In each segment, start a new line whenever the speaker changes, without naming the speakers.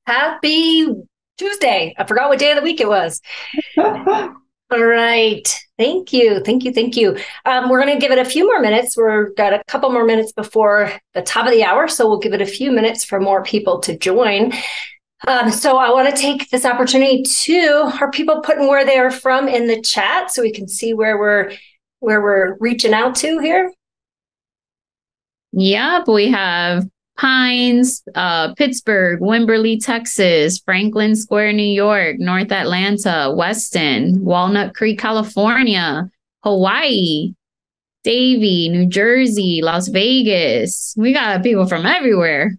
Happy Tuesday. I forgot what day of the week it was. All right. Thank you. Thank you. Thank you. We're going to give it a few more minutes. We've got a couple more minutes before the top of the hour, so we'll give it a few minutes for more people to join. So I want to take this opportunity to, are people putting where they are from in the chat so we can see where we're reaching out to here?
Yep, we have Pines, Pittsburgh, Wimberley, Texas, Franklin Square, New York, North Atlanta, Weston, Walnut Creek, California, Hawaii, Davie, New Jersey, Las Vegas. We got people from everywhere.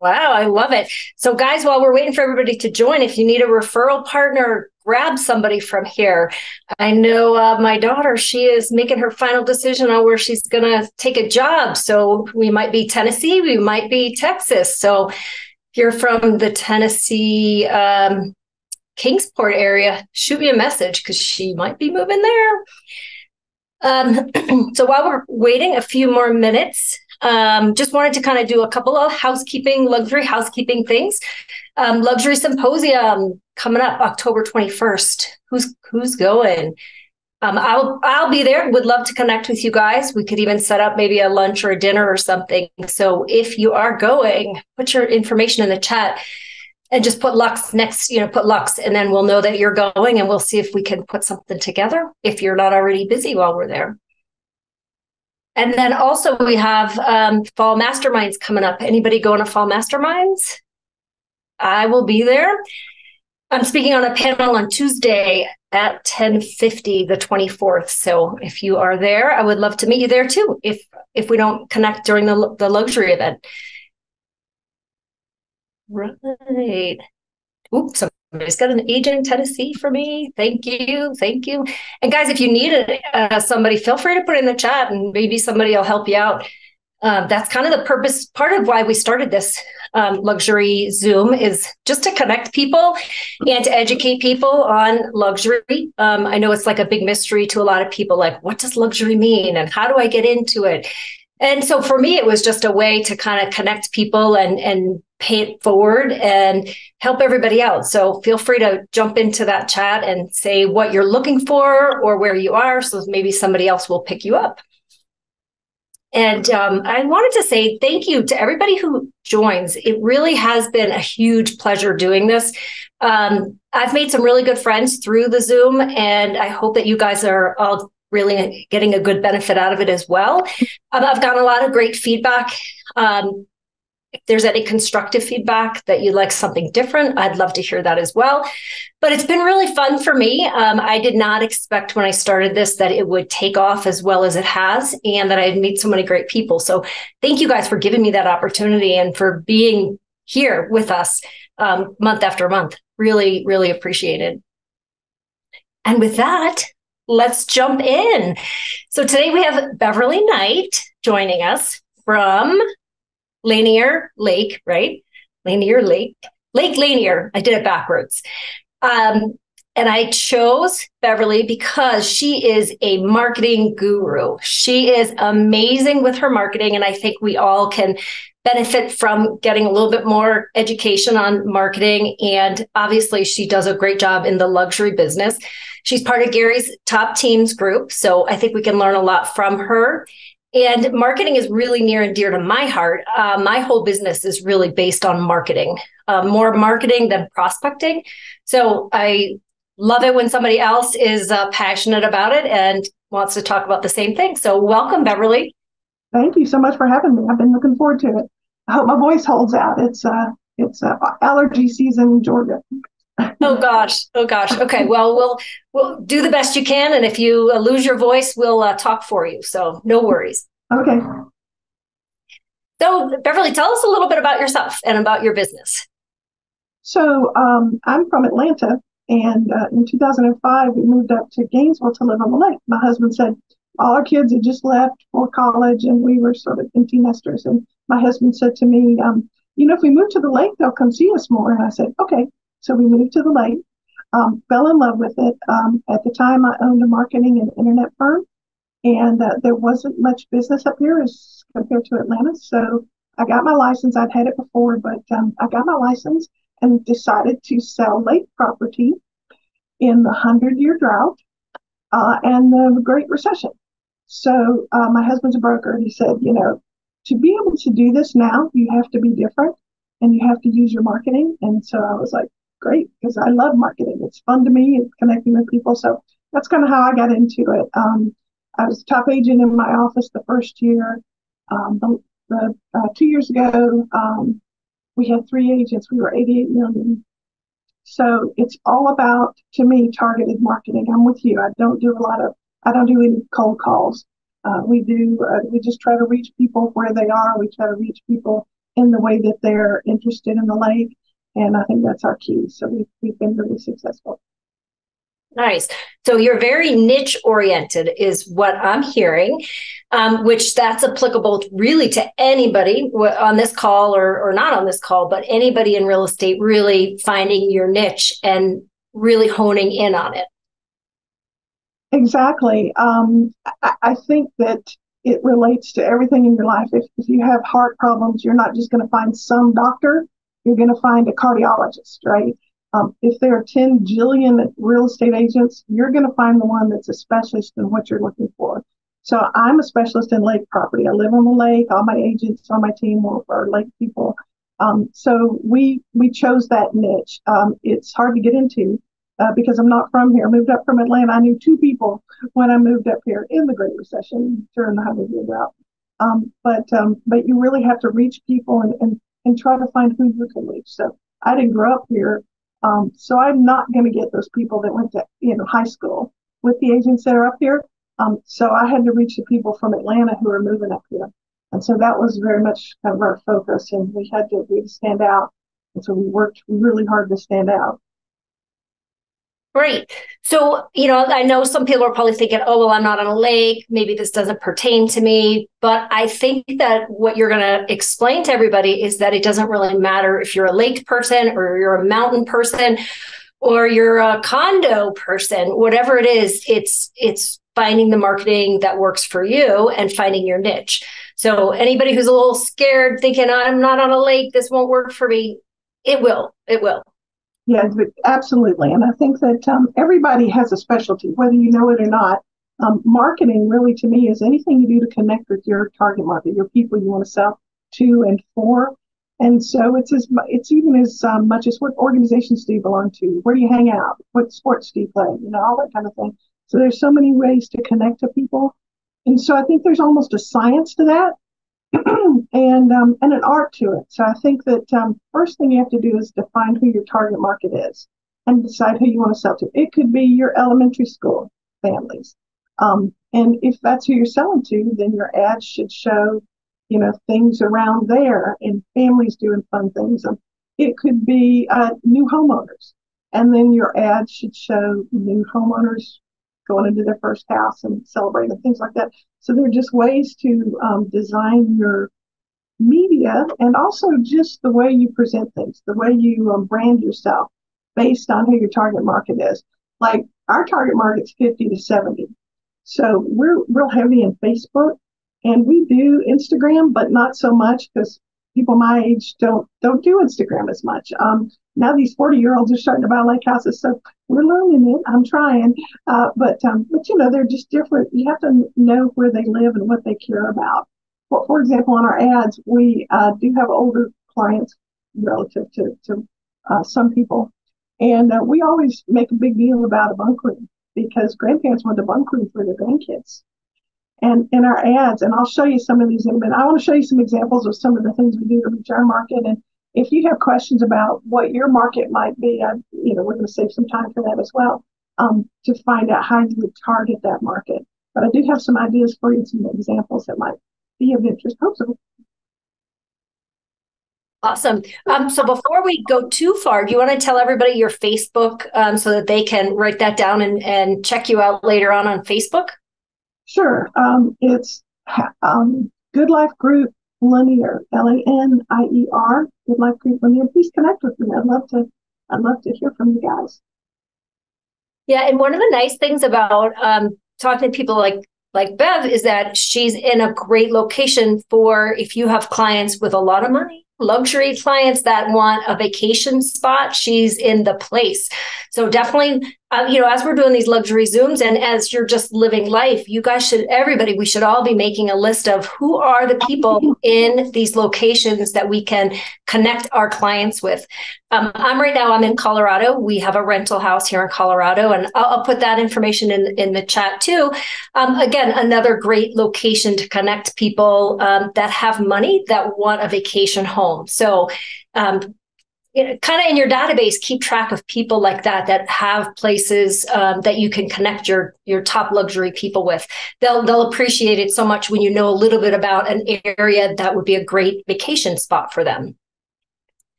Wow, I love it. So guys, while we're waiting for everybody to join, if you need a referral partner, grab somebody from here. I know my daughter, she is making her final decision on where she's going to take a job. So we might be Tennessee, we might be Texas. So if you're from the Tennessee Kingsport area, shoot me a message because she might be moving there. So while we're waiting a few more minutes, just wanted to kind of do a couple of luxury housekeeping things. Luxury Symposium coming up October 21st. Who's going? I'll be there. Would love to connect with you guys. We could even set up maybe a lunch or a dinner or something. So if you are going, put your information in the chat and just put Lux next, put Lux, and then we'll know that you're going and we'll see if we can put something together if you're not already busy while we're there. And then also we have fall masterminds coming up. Anybody going to fall masterminds? I will be there. I'm speaking on a panel on Tuesday at 10:50, the 24th. So if you are there, I would love to meet you there too, if we don't connect during the luxury event. Right. Oops, somebody's got an agent in Tennessee for me. Thank you. Thank you. And guys, if you need somebody, feel free to put it in the chat and maybe somebody will help you out. That's kind of the purpose, part of why we started this luxury Zoom is just to connect people and to educate people on luxury. I know it's like a big mystery to a lot of people, like, what does luxury mean? And how do I get into it? And so for me, it was just a way to kind of connect people and pay it forward and help everybody out. So feel free to jump into that chat and say what you're looking for or where you are. So maybe somebody else will pick you up. And I wanted to say thank you to everybody who joins. It really has been a huge pleasure doing this. I've made some really good friends through the Zoom, and I hope that you guys are all really getting a good benefit out of it as well. I've gotten a lot of great feedback. If there's any constructive feedback that you'd like something different, I'd love to hear that as well. But it's been really fun for me. I did not expect when I started this that it would take off as well as it has and that I'd meet so many great people. So thank you guys for giving me that opportunity and for being here with us month after month. Really, really appreciate it. And with that, let's jump in. So today we have Beverly Knight joining us from Lanier Lake, right? Lanier Lake. Lake Lanier. I did it backwards. And I chose Beverly because she is a marketing guru. She is amazing with her marketing, and I think we all can benefit from getting a little bit more education on marketing. And obviously, she does a great job in the luxury business. She's part of Gary's top teams group, so I think we can learn a lot from her. And marketing is really near and dear to my heart. My whole business is really based on marketing, more marketing than prospecting. So I love it when somebody else is passionate about it and wants to talk about the same thing. So welcome, Beverly.
Thank you so much for having me. I've been looking forward to it. I hope my voice holds out. It's allergy season in Georgia.
Oh gosh. Okay. Well, we'll do the best you can. And if you lose your voice, we'll talk for you. So no worries.
Okay.
So Beverly, tell us a little bit about yourself and about your business.
So I'm from Atlanta, and in 2005, we moved up to Gainesville to live on the lake. My husband said all our kids had just left for college, and we were sort of empty nesters. And my husband said to me, if we move to the lake, they'll come see us more. And I said, okay. So we moved to the lake, fell in love with it. At the time, I owned a marketing and internet firm, and there wasn't much business up here as compared to Atlanta. So I got my license. I'd had it before, but I got my license, and decided to sell lake property in the 100-year drought and the Great Recession. So my husband's a broker, and he said, to be able to do this now, you have to be different and you have to use your marketing. And so I was like, great, because I love marketing. It's fun to me. It's connecting with people. So that's kind of how I got into it. I was top agent in my office the first year. 2 years ago, we had 3 agents. We were 88 million. So it's all about, to me, targeted marketing. I'm with you. I don't do any cold calls. We just try to reach people where they are. We try to reach people in the way that they're interested in the lake. And I think that's our key. So we've been really successful.
Nice. So you're very niche oriented is what I'm hearing, which that's applicable really to anybody on this call or not on this call, but anybody in real estate really finding your niche and really honing in on it.
Exactly. I think that it relates to everything in your life. If you have heart problems, you're not just going to find some doctor, you're going to find a cardiologist, right? If there are 10 jillion real estate agents, you're going to find the one that's a specialist in what you're looking for. So I'm a specialist in lake property. I live on the lake. All my agents on my team are lake people. So we chose that niche. It's hard to get into because I'm not from here. I moved up from Atlanta. I knew 2 people when I moved up here in the Great Recession during the 100-year drought. But you really have to reach people and try to find who you can reach. So I didn't grow up here. So I'm not going to get those people that went to high school with the agents that are up here. So I had to reach the people from Atlanta who are moving up here. And so that was very much kind of our focus, and we had to stand out. And so we worked really hard to stand out.
Great. So, I know some people are probably thinking, oh, well, I'm not on a lake. Maybe this doesn't pertain to me. But I think that what you're going to explain to everybody is that it doesn't really matter if you're a lake person or you're a mountain person or you're a condo person, whatever it is, it's finding the marketing that works for you and finding your niche. So anybody who's a little scared thinking I'm not on a lake, this won't work for me, it will.
Yeah, absolutely. And I think that everybody has a specialty, whether you know it or not. Marketing really, to me, is anything you do to connect with your target market, your people you want to sell to and for. And so it's even as much as what organizations do you belong to, where do you hang out, what sports do you play, all that kind of thing. So there's so many ways to connect to people. And so I think there's almost a science to that. and an art to it. So I think that first thing you have to do is define who your target market is and decide who you want to sell to. It could be your elementary school families. And if that's who you're selling to, then your ads should show, things around there and families doing fun things. It could be new homeowners. And then your ads should show new homeowners going into their first house and celebrating and things like that. So they're just ways to design your media and also just the way you present things, the way you brand yourself based on who your target market is. Like our target market's 50 to 70. So we're real heavy in Facebook and we do Instagram, but not so much because people my age don't do Instagram as much. Now these 40-year-olds are starting to buy lake houses, so we're learning it. I'm trying, but they're just different. You have to know where they live and what they care about. Well, for example, on our ads, we do have older clients relative to some people, and we always make a big deal about a bunk room because grandparents want a bunk room for their grandkids. And in our ads, and I'll show you some of these in a minute. I want to show you some examples of some of the things we do to reach our market. And if you have questions about what your market might be, we're going to save some time for that as well, to find out how you would target that market. But I do have some ideas for you, some examples that might be of interest, hopefully.
Awesome. So before we go too far, do you want to tell everybody your Facebook so that they can write that down and check you out later on Facebook?
Sure. It's Good Life Group Linear, LANIER, Good Life Group Linear. Please connect with me. I'd love to hear from you guys.
Yeah, and one of the nice things about talking to people like Bev is that she's in a great location for if you have clients with a lot of money luxury clients that want a vacation spot, she's in the place. So definitely, as we're doing these luxury Zooms and as you're just living life, you guys we should all be making a list of who are the people in these locations that we can connect our clients with. I'm in Colorado. We have a rental house here in Colorado, and I'll put that information in the chat too. Again, another great location to connect people that have money that want a vacation home. So kind of in your database, keep track of people like that have places that you can connect your top luxury people with. They'll appreciate it so much when you know a little bit about an area that would be a great vacation spot for them.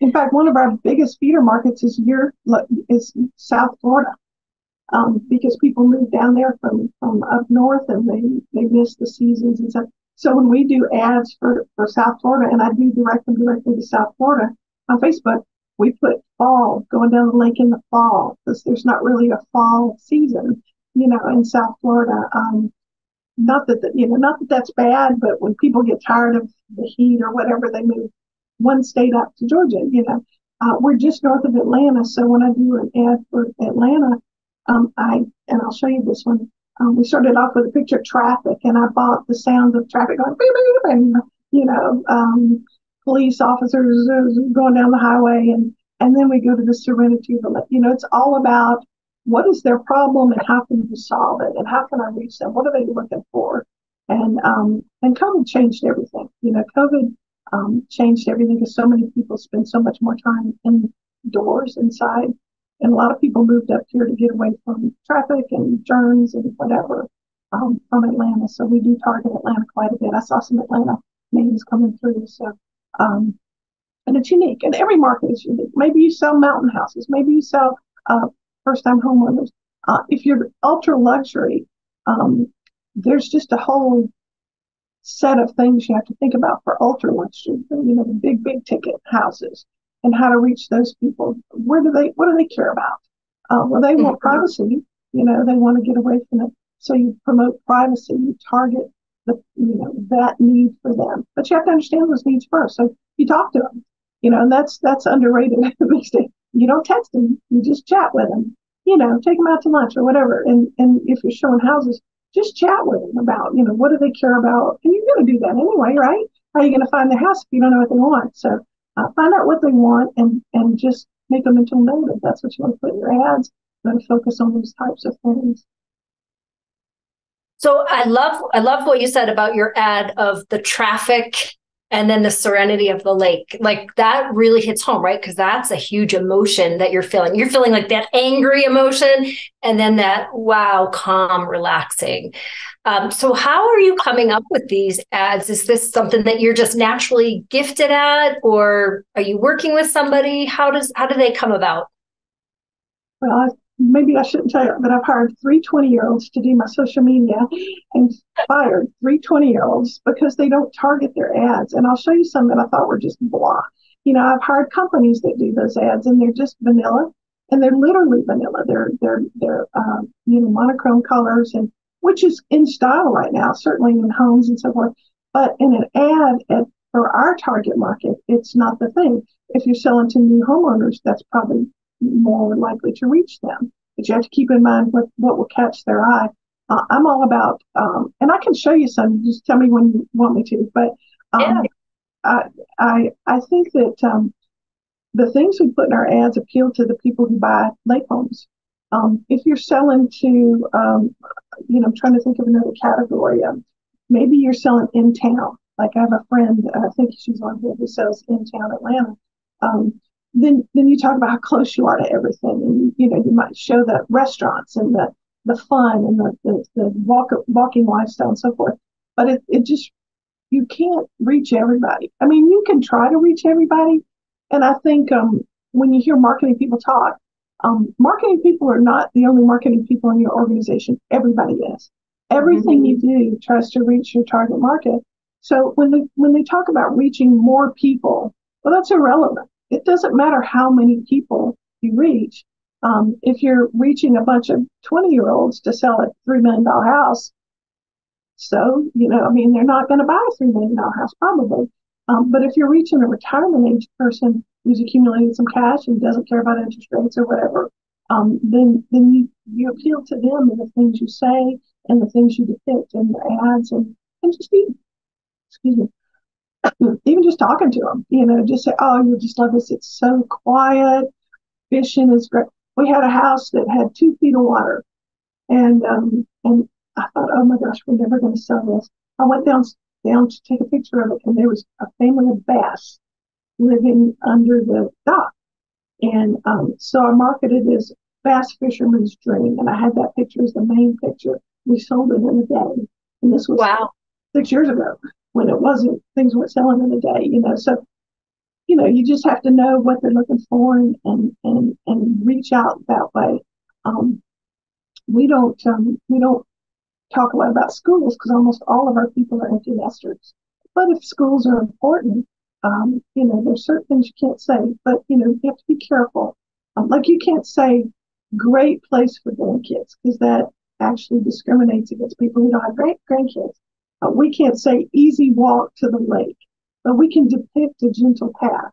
In fact, one of our biggest feeder markets is South Florida, because people move down there from up north and they miss the seasons and stuff. So when we do ads for South Florida, and I do direct them directly to South Florida on Facebook, we put fall, going down the lake in the fall, because there's not really a fall season, in South Florida. Not that that's bad, but when people get tired of the heat or whatever, they move one state up to Georgia. We're just north of Atlanta, so when I do an ad for Atlanta, I'll show you this one. We started off with a picture of traffic, and I bought the sound of traffic going beep, beep, and police officers going down the highway, and then we go to the serenity of the lake. It's all about what is their problem and how can you solve it, and how can I reach them? What are they looking for? And COVID changed everything. COVID changed everything because so many people spend so much more time indoors, inside. And a lot of people moved up here to get away from traffic and germs and whatever from Atlanta. So we do target Atlanta quite a bit. I saw some Atlanta names coming through. So, and it's unique. And every market is unique. Maybe you sell mountain houses. Maybe you sell first-time homeowners. If you're ultra luxury, there's just a whole set of things you have to think about for ultra luxury. The big ticket houses. And how to reach those people. What do they care about? Well, they want privacy. They want to get away from it. So you promote privacy. You target that need for them. But you have to understand those needs first. So you talk to them. And that's underrated these days. You don't text them. You just chat with them. Take them out to lunch or whatever. And if you're showing houses, just chat with them about what do they care about. And you're going to do that anyway, right? How are you going to find the house if you don't know what they want? So. Find out what they want and just make a mental note if that's what you want to put in your ads. Then focus on those types of things.
So I love what you said about your ad of the traffic and then the serenity of the lake. Like that really hits home, right? Because that's a huge emotion that you're feeling. You're feeling like that angry emotion and then that, wow, calm, relaxing. So how are you coming up with these ads? Is this something that you're just naturally gifted at, or are you working with somebody? How do they come about?
Well, maybe I shouldn't tell you, but I've hired 3 20-year-olds to do my social media and fired 3 20-year-olds because they don't target their ads. And I'll show you some that I thought were just blah. I've hired companies that do those ads and they're just vanilla, and they're literally vanilla. They're monochrome colors, and which is in style right now, certainly in homes and so forth. But in an ad for our target market, it's not the thing. If you're selling to new homeowners, that's probably more likely to reach them. But you have to keep in mind what will catch their eye. I'm all about, and I can show you some. Just tell me when you want me to. But
Yeah.
I think that the things we put in our ads appeal to the people who buy lake homes. If you're selling to, I'm trying to think of another category. Maybe you're selling in town. Like I have a friend, I think she's on here, who sells in town Atlanta. Then you talk about how close you are to everything, and you might show the restaurants and the fun and the walking lifestyle and so forth. But it just, you can't reach everybody. I mean, you can try to reach everybody, and I think when you hear marketing people talk, marketing people are not the only marketing people in your organization. Everybody is. Everything you do tries to reach your target market. So when they talk about reaching more people, well, that's irrelevant. It doesn't matter how many people you reach. If you're reaching a bunch of 20-year-olds to sell a $3 million house, so, they're not going to buy a $3 million house probably. But if you're reaching a retirement age person who's accumulated some cash and doesn't care about interest rates or whatever, then you appeal to them in the things you say and the things you depict in the ads, and just be, excuse me, even just talking to them, just say, oh, you'll just love this. It's so quiet. Fishing is great. We had a house that had 2 feet of water, and I thought, oh my gosh, we're never going to sell this. I went down to take a picture of it, and there was a family of bass living under the dock. And so I marketed it as Bass Fisherman's Dream, and I had that picture as the main picture. We sold it in a day, and this was
Wow.
6 years ago when it wasn't, things weren't selling in a day, So, you just have to know what they're looking for and reach out that way. We don't talk a lot about schools because almost all of our people are empty nesters. But if schools are important, there's certain things you can't say, but you have to be careful. Like you can't say great place for grandkids because that actually discriminates against people who don't have great grandkids. We can't say easy walk to the lake, but we can depict a gentle path,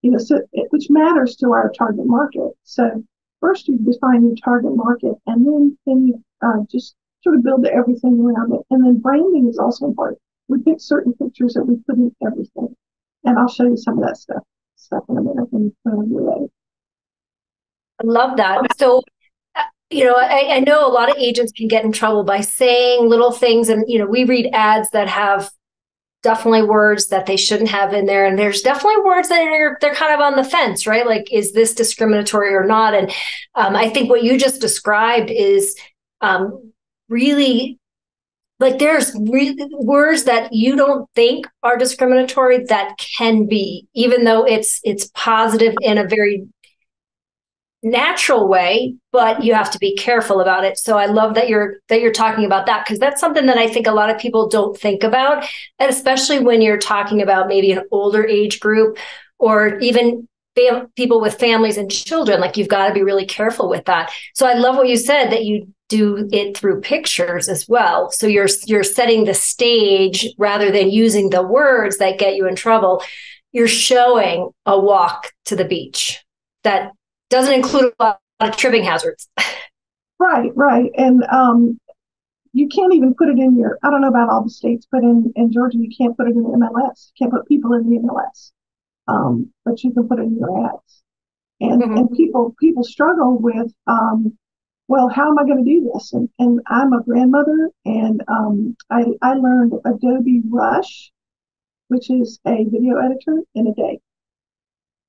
which matters to our target market. So first you define your target market, and then you just sort of build everything around it. And then branding is also important. We pick certain pictures that we put in everything. And I'll show you some of that stuff in a minute when you're ready.
I love that. So, I know a lot of agents can get in trouble by saying little things. And, we read ads that have definitely words that they shouldn't have in there. And there's definitely words that they're kind of on the fence, right? Like, is this discriminatory or not? And I think what you just described is really, like, there's words that you don't think are discriminatory that can be, even though it's positive in a very natural way, but you have to be careful about it. So I love that you're talking about that, because that's something that I think a lot of people don't think about, and especially when you're talking about maybe an older age group or even people with families and children. Like, you've got to be really careful with that. So I love what you said, that you do it through pictures as well. So you're setting the stage rather than using the words that get you in trouble. You're showing a walk to the beach that doesn't include a lot of tripping hazards.
Right. And you can't even put it in I don't know about all the states, but in Georgia, you can't put it in the MLS. You can't put people in the MLS. But you can put it in your ads. And people struggle with, well, how am I going to do this? And I'm a grandmother, and I learned Adobe Rush, which is a video editor, in a day.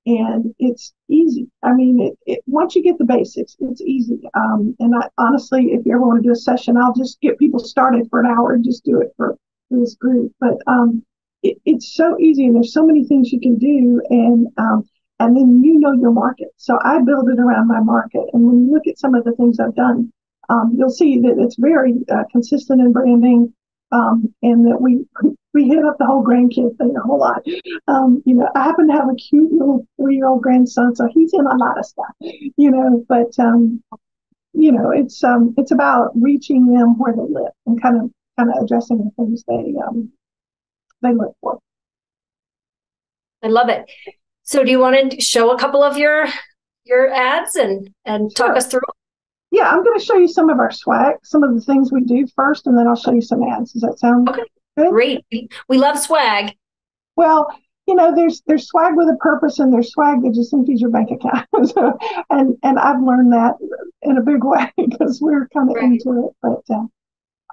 And it's easy. I mean, once you get the basics, it's easy. And I honestly, if you ever want to do a session, I'll just get people started for an hour and just do it for this group. But it's so easy, and there's so many things you can do, and then your market. So I build it around my market. And when you look at some of the things I've done, you'll see that it's very consistent in branding, and that we hit up the whole grandkid thing a whole lot. I happen to have a cute little 3-year-old grandson, so he's in a lot of stuff, but it's about reaching them where they live and kind of addressing the things they look for.
I love it. So do you want to show a couple of your ads and
Sure.
talk us through?
Yeah, I'm going to show you some of our swag, some of the things we do first, and then I'll show you some ads. Does that sound
Okay?
Good?
Great. We love swag.
Well, there's swag with a purpose, and there's swag that just empties your bank account. and I've learned that in a big way because we're kind of into it. But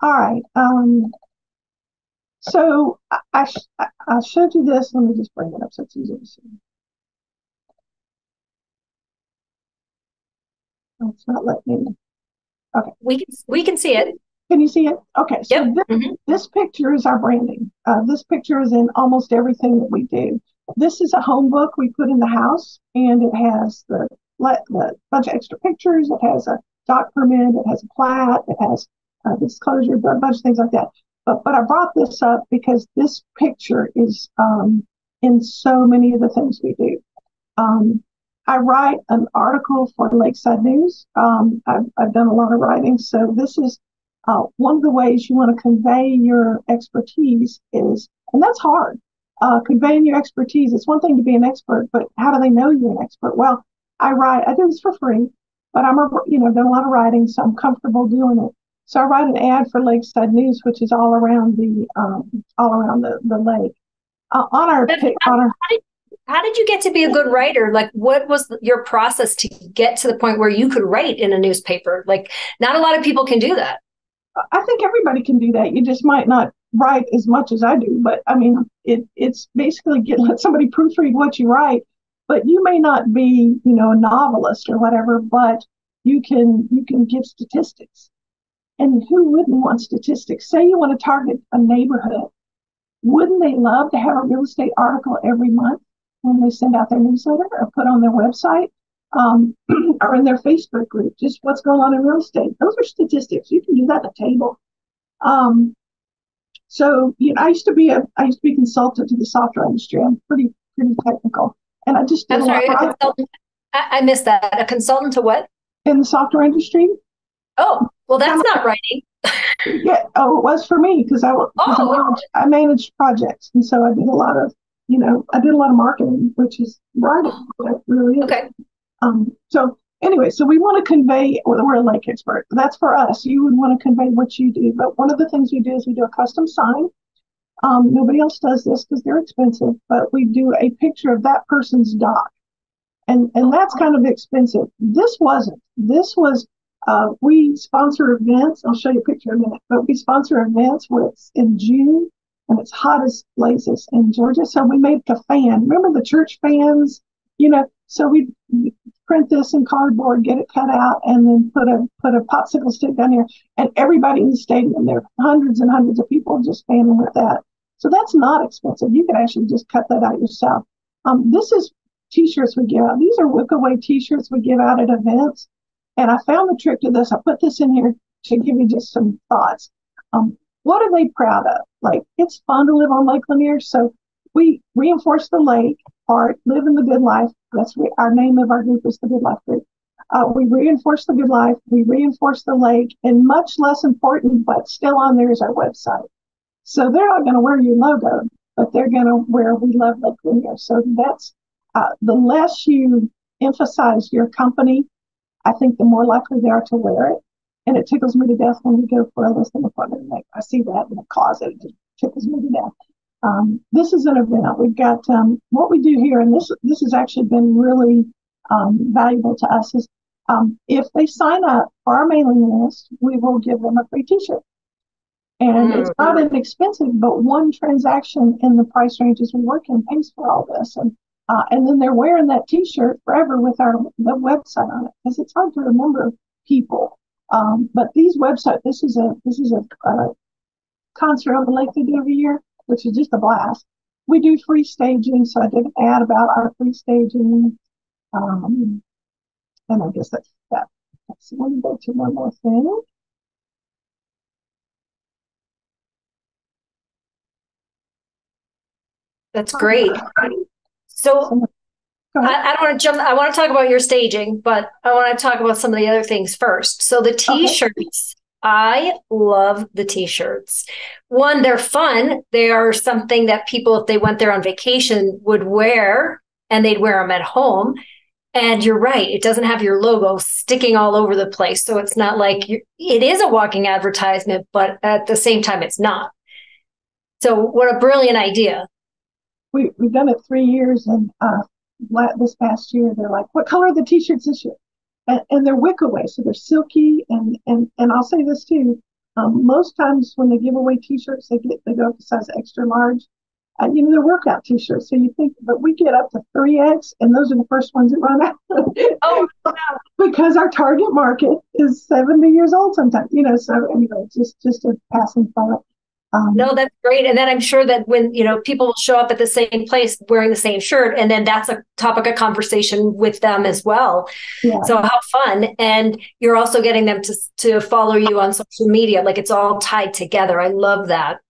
all right. So I showed you this. Let me just bring it up so it's easier to see. It's not letting me. Okay.
We can see it.
Can you see it? Okay. So
Yep.
This picture is our branding. This picture is in almost everything that we do. This is a home book we put in the house, and it has the bunch of extra pictures. It has a doc permit. It has a plat. It has disclosure, a bunch of things like that. But I brought this up because this picture is in so many of the things we do. I write an article for Lakeside News. I've done a lot of writing, so this is one of the ways you want to convey your expertise is, and that's hard. conveying your expertise. It's one thing to be an expert, but how do they know you're an expert? Well, I do this for free, but I'm done a lot of writing, so I'm comfortable doing it. So I write an ad for Lakeside News, which is all around the lake.
How did you get to be a good writer? Like, what was your process to get to the point where you could write in a newspaper? Like, not a lot of people can do that.
I think everybody can do that. You just might not write as much as I do, but I mean, it's basically let somebody proofread what you write. But you may not be, a novelist or whatever, but you can give statistics. And who wouldn't want statistics? Say you want to target a neighborhood. Wouldn't they love to have a real estate article every month when they send out their newsletter or put on their website or in their Facebook group? Just what's going on in real estate. Those are statistics. You can do that at the table. So I used to be a consultant to the software industry. I'm pretty technical, and I just did
I'm sorry, a consultant. I missed that. A consultant to what?
In the software industry.
Oh, well, that's not writing.
Yeah. Oh, it was for me because I managed projects, and so I did a lot of marketing, which is writing. It really is.
Okay.
So anyway, so we want to convey. We're a lake expert. That's for us. You would want to convey what you do, but one of the things we do is we do a custom sign. Nobody else does this because they're expensive, but we do a picture of that person's dock, and that's kind of expensive. This wasn't. This was. We sponsor events. I'll show you a picture in a minute, but we sponsor events where it's in June and it's hottest places in Georgia. So we made a fan. Remember the church fans? So we print this in cardboard, get it cut out, and then put a popsicle stick down here. And everybody in the stadium, there are hundreds and hundreds of people just fanning with that. So that's not expensive. You can actually just cut that out yourself. This is T-shirts we give out. These are Wickaway T-shirts we give out at events. And I found the trick to this. I put this in here to give you just some thoughts. What are they proud of? Like, it's fun to live on Lake Lanier. So we reinforce the lake part, live in the good life. That's our name of our group is the Good Life Group. We reinforce the good life. We reinforce the lake. And much less important, but still on there is our website. So they're not going to wear your logo, but they're going to wear We Love Lake Lanier. So that's the less you emphasize your company, I think the more likely they are to wear it. And it tickles me to death when we go for a listing appointment. Like, I see that in the closet. It just tickles me to death. This is an event. We've got what we do here, and this has actually been really valuable to us, is if they sign up for our mailing list, we will give them a free T-shirt. And it's not inexpensive, but one transaction in the price ranges we work in pays for all this. And then they're wearing that T-shirt forever with the website on it, because it's hard to remember people. But these websites, this is a concert on the lake they do every year, which is just a blast. We do free staging, so I did an ad about our free staging, and I guess that's that. So let me go to one more thing.
That's great. So I don't want to jump. I want to talk about your staging, but I want to talk about some of the other things first. So the T-shirts, okay. I love the T-shirts. One, they're fun. They are something that people, if they went there on vacation, would wear, and they'd wear them at home. And you're right, it doesn't have your logo sticking all over the place. So it's not like it is a walking advertisement, but at the same time, it's not. So what a brilliant idea.
We've done it 3 years, and this past year, they're like, what color are the T-shirts this year? And they're Wickaway, so they're silky. And I'll say this too, most times when they give away T-shirts, they go up to size extra large. They're workout T-shirts, so you think, but we get up to 3X, and those are the first ones that run out. Oh, wow. Because our target market is 70 years old sometimes, so anyway, just a passing thought.
No, that's great. And then I'm sure that when, people will show up at the same place wearing the same shirt, and then that's a topic of conversation with them as well. Yeah. So how fun. And you're also getting them to follow you on social media. Like, it's all tied together. I love that.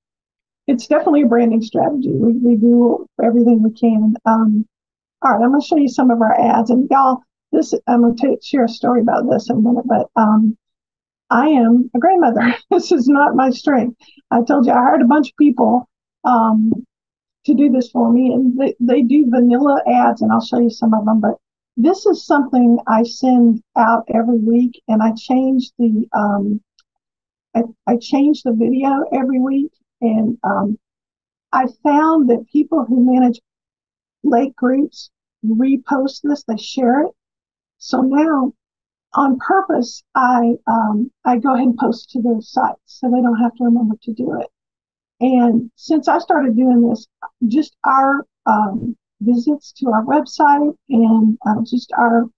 It's definitely a branding strategy. We do everything we can. All right, I'm going to show you some of our ads. And y'all, I'm going to share a story about this in a minute, but I am a grandmother. This is not my strength. I told you I hired a bunch of people to do this for me, and they do vanilla ads, and I'll show you some of them. But this is something I send out every week, and I change I change the video every week, and I found that people who manage lake groups repost this, they share it. So now, on purpose, I go ahead and post to their sites so they don't have to remember to do it. And since I started doing this, just our visits to our website and just our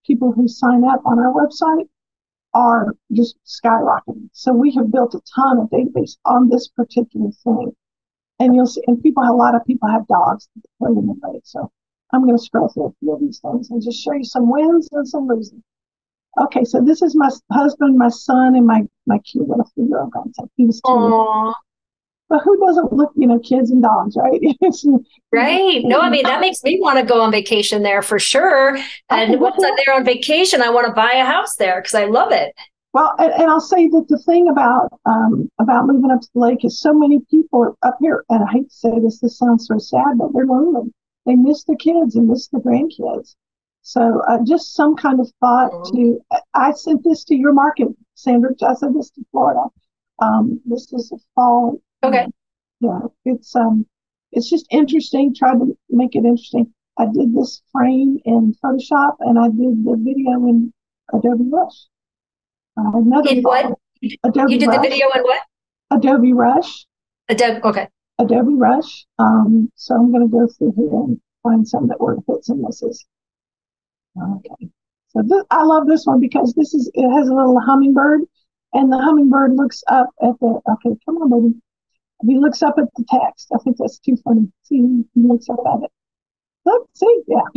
people who sign up on our website are just skyrocketing. So we have built a ton of database on this particular thing. And you'll see, and a lot of people have dogs that play in the lake. So I'm going to scroll through a few of these things and just show you some wins and some losing. Okay, so this is my husband, my son, and my cute little 3-year-old grandson. He was 2. But who doesn't look, kids and dogs, right?
Right. No, I mean, that makes me want to go on vacation there for sure. And once I'm there on vacation, I want to buy a house there because I love it.
Well, and I'll say that the thing about moving up to the lake is so many people are up here, and I hate to say this sounds so sad, but they're lonely. They miss the kids and miss the grandkids. So just some kind of thought I sent this to your market, Sandra. I sent this to Florida. This is a fall.
Okay.
Yeah, it's just interesting. Tried to make it interesting. I did this frame in Photoshop, and I did the video in Adobe Rush.
In what?
Adobe
you did
Rush.
The video in what?
Adobe Rush.
Okay.
Adobe Rush. So I'm going to go through here and find some that were hits and misses. Okay. So I love this one because it has a little hummingbird, and the hummingbird looks up at okay, come on, baby. He looks up at the text. I think that's too funny. See, he looks up at it. Look, see, yeah.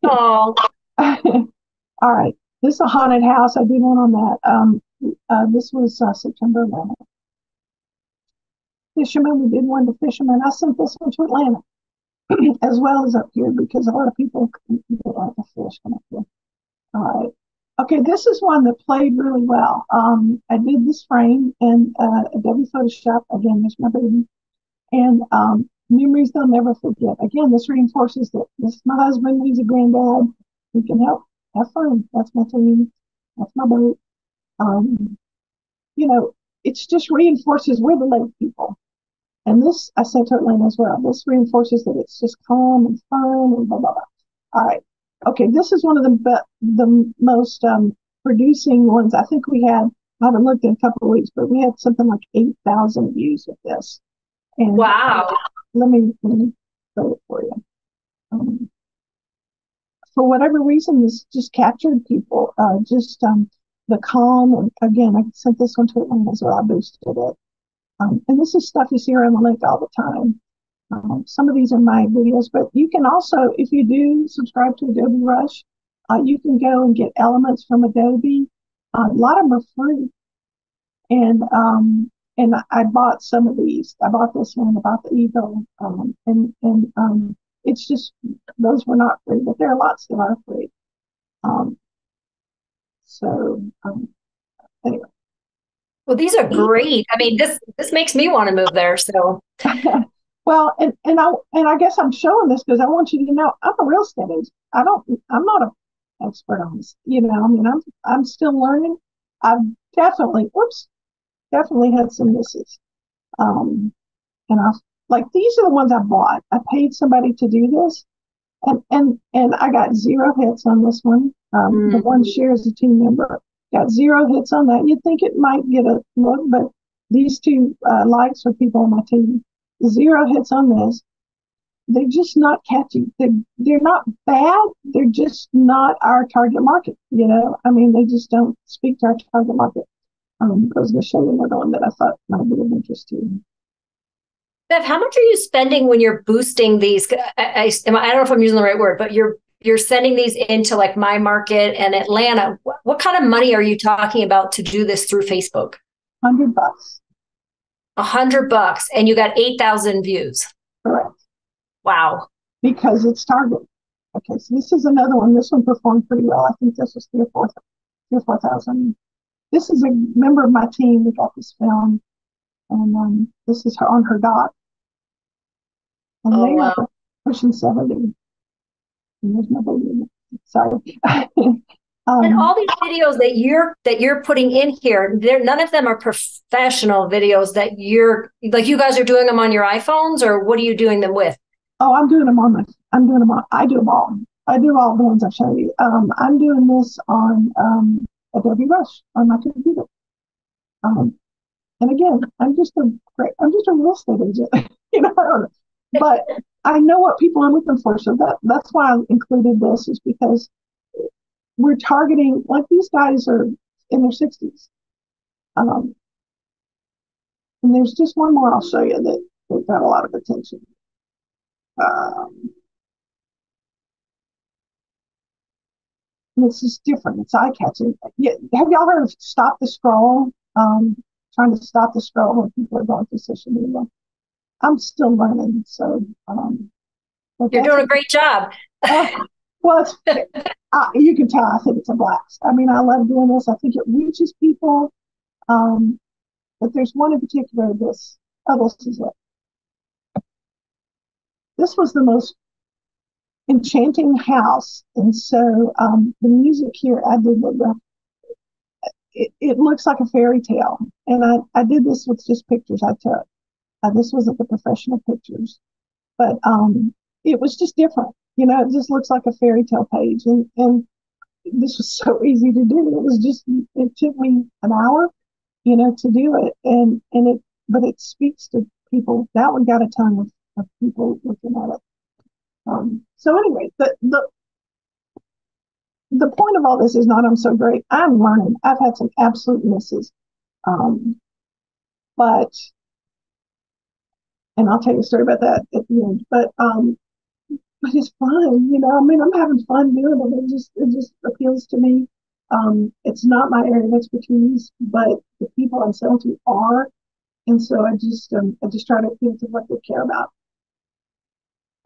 Oh.
All right. This is a haunted house. I did one on that. This was September 11th. Fisherman, we did one to fishermen. I sent this one to Atlanta as well as up here because a lot of people like the fish come up here. All right. Okay, this is one that played really well. I did this frame in Adobe Photoshop. Again, there's my baby. And memories they'll never forget. Again, this reinforces that this is my husband. He's a granddad. We can help. Have fun. That's my team. That's my boat. It just reinforces we're the lake people. And this, I sent to Atlanta as well. This reinforces that it's just calm and fun and blah, blah, blah. All right. Okay, this is one of the most producing ones. I think I haven't looked in a couple of weeks, but we had something like 8,000 views with this. And
wow.
Let me show it for you. For whatever reason, this just captured people. The calm. And again, I sent this one to Atlanta as well. I boosted it. And this is stuff you see around the lake all the time. Some of these are my videos, but you can also, if you do subscribe to Adobe Rush, you can go and get elements from Adobe. A lot of them are free. And I bought some of these. I bought this one, I bought the Eagle. It's just, those were not free, but there are lots that are free. Anyway.
Well, these are great. I mean, this makes me want to move there. So,
well, and I guess I'm showing this because I want you to know I'm a real estate agent. I'm not an expert on this. I mean, I'm still learning. I've definitely had some misses. And these are the ones I bought. I paid somebody to do this, and I got 0 hits on this one. The one shares a team member. Got 0 hits on that. You'd think it might get a look, but these 2 likes are people on my team. 0 hits on this. They're just not catchy. They're not bad. They're just not our target market. I mean, they just don't speak to our target market. I was going to show you another one that I thought might be of interest to you.
Bev, how much are you spending when you're boosting these? I don't know if I'm using the right word, but you're sending these into like my market and Atlanta. What kind of money are you talking about to do this through Facebook?
$100.
$100, and you got 8,000 views.
Correct.
Wow.
Because it's target. Okay, so this is another one. This one performed pretty well. I think this was 3 or 4,000. This is a member of my team that got this film, and this is her on her dock. and
Oh,
they
wow.
are pushing 70. And there's my baby. Sorry.
And
um,
all these videos that you're putting in here, none of them are professional videos that you're like, you guys are doing them on your iPhones, or what are you doing them with?
oh, I'm doing them on, I do them all. I do all the ones I show you. I'm doing this on Adobe Rush on my computer. Um, and again, I'm just a real estate agent, I don't know. But I know what people are looking for. So that's why I included this, is because we're targeting, like, these guys are in their 60s. Um, and there's just one more I'll show you that got a lot of attention. Um, this is different. It's eye catching. Yeah, have y'all heard of stop the scroll? Trying to stop the scroll when people are going through social media. I'm still learning, so but
You're doing a great job.
uh, well, you can tell. I think it's a blast. I mean, I love doing this. I think it reaches people. But there's one in particular. This is it. This was the most enchanting house, and so the music here, I did it looks like a fairy tale, and I did this with just pictures I took. This wasn't the professional pictures, but it was just different. It just looks like a fairy tale page, and this was so easy to do. It took me an hour, to do it, but it speaks to people. That one got a ton of people looking at it. So anyway, the point of all this is not I'm so great. I'm learning. I've had some absolute misses, but and I'll tell you a story about that at the end. But it's fun, I mean, I'm having fun doing it. It just appeals to me. It's not my area of expertise, but the people I'm selling to are, and so I just try to appeal to what they care about.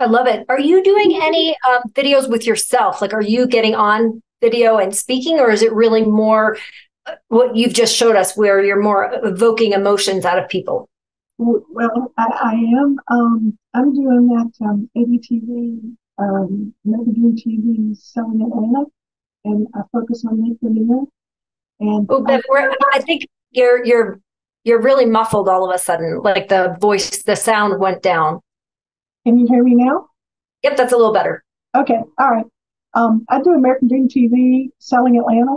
I love it. Are you doing any videos with yourself? Like, are you getting on video and speaking, or is it really more what you've just showed us, where you're more evoking emotions out of people?
Well, I am. I'm doing that ABTV, Magazine TV, Selling Atlanta, and I focus on Lake Lanier. And
Oh, Bev, I think you're really muffled all of a sudden. Like the voice, the sound went down.
can you hear me now?
Yep, that's a little better.
Okay, all right. I do American Dream TV, Selling Atlanta,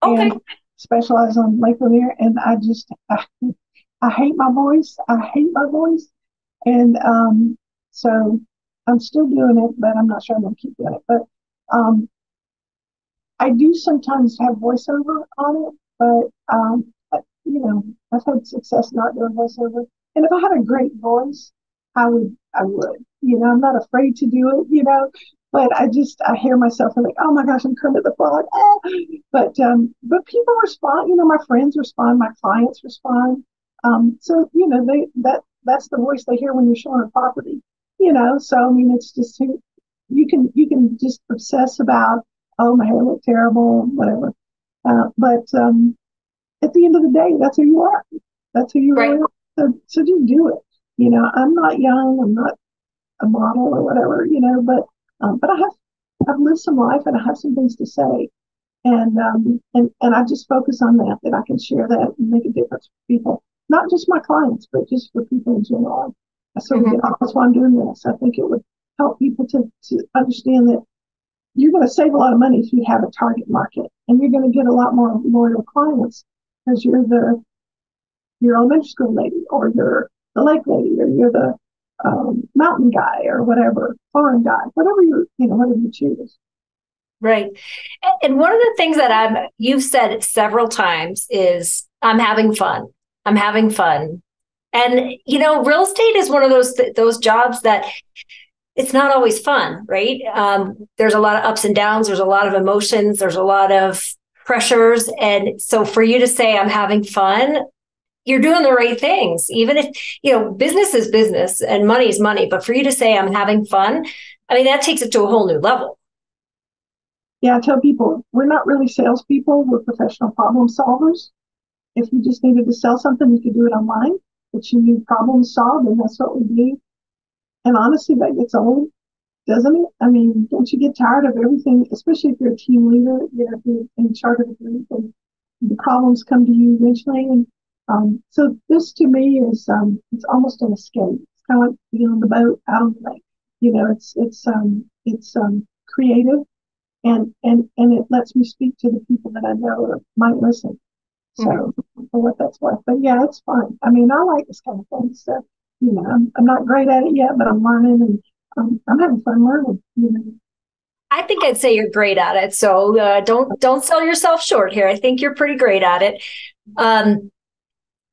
Okay.
and specialize on Lake Lanier. And I hate my voice. I hate my voice. And so I'm still doing it, but I'm not sure I'm going to keep doing it. But I do sometimes have voiceover on it, but I've had success not doing voiceover. And if I had a great voice, I would. I'm not afraid to do it, but I hear myself and like, oh my gosh, I'm Kermit the Frog. Ah. But people respond, my friends respond, my clients respond. So, that's the voice they hear when you're showing a property, so I mean, it's just, you can just obsess about, oh, my hair looked terrible, whatever. But at the end of the day, that's who you are. That's who you
Right.
really are. So just do it. I'm not young. I'm not a model or whatever, but I've lived some life and I have some things to say. And I just focus on that I can share that and make a difference for people, not just my clients, but just for people in general. That's why I'm doing this. I think it would help people to understand that you're going to save a lot of money if you have a target market, and you're going to get a lot more loyal clients because you're elementary school lady, or you're the lake lady, or you're the mountain guy, or whatever, farm guy, whatever you choose.
Right. And one of the things that you've said several times is, I'm having fun. I'm having fun. And, real estate is one of those jobs that it's not always fun, right? There's a lot of ups and downs. There's a lot of emotions. There's a lot of pressures. And so for you to say, I'm having fun, you're doing the right things. Even if, business is business and money is money. But for you to say, I'm having fun, I mean, that takes it to a whole new level.
Yeah, I tell people, we're not really salespeople. We're professional problem solvers. If you just needed to sell something, you could do it online. But you need problems solved, and that's what we do. And honestly, that gets old, doesn't it? I mean, don't you get tired of everything, especially if you're a team leader, if you're in charge of a group and the problems come to you eventually. And so this to me is it's almost an escape. It's kind of like being on the boat out on the lake. It's creative, and it lets me speak to the people that I know that might listen. So for what that's worth, but yeah, it's fun. I mean, I like this kind of thing. So I'm not great at it yet, but I'm learning, and I'm having fun learning.
I think I'd say you're great at it. So don't sell yourself short here. I think you're pretty great at it. And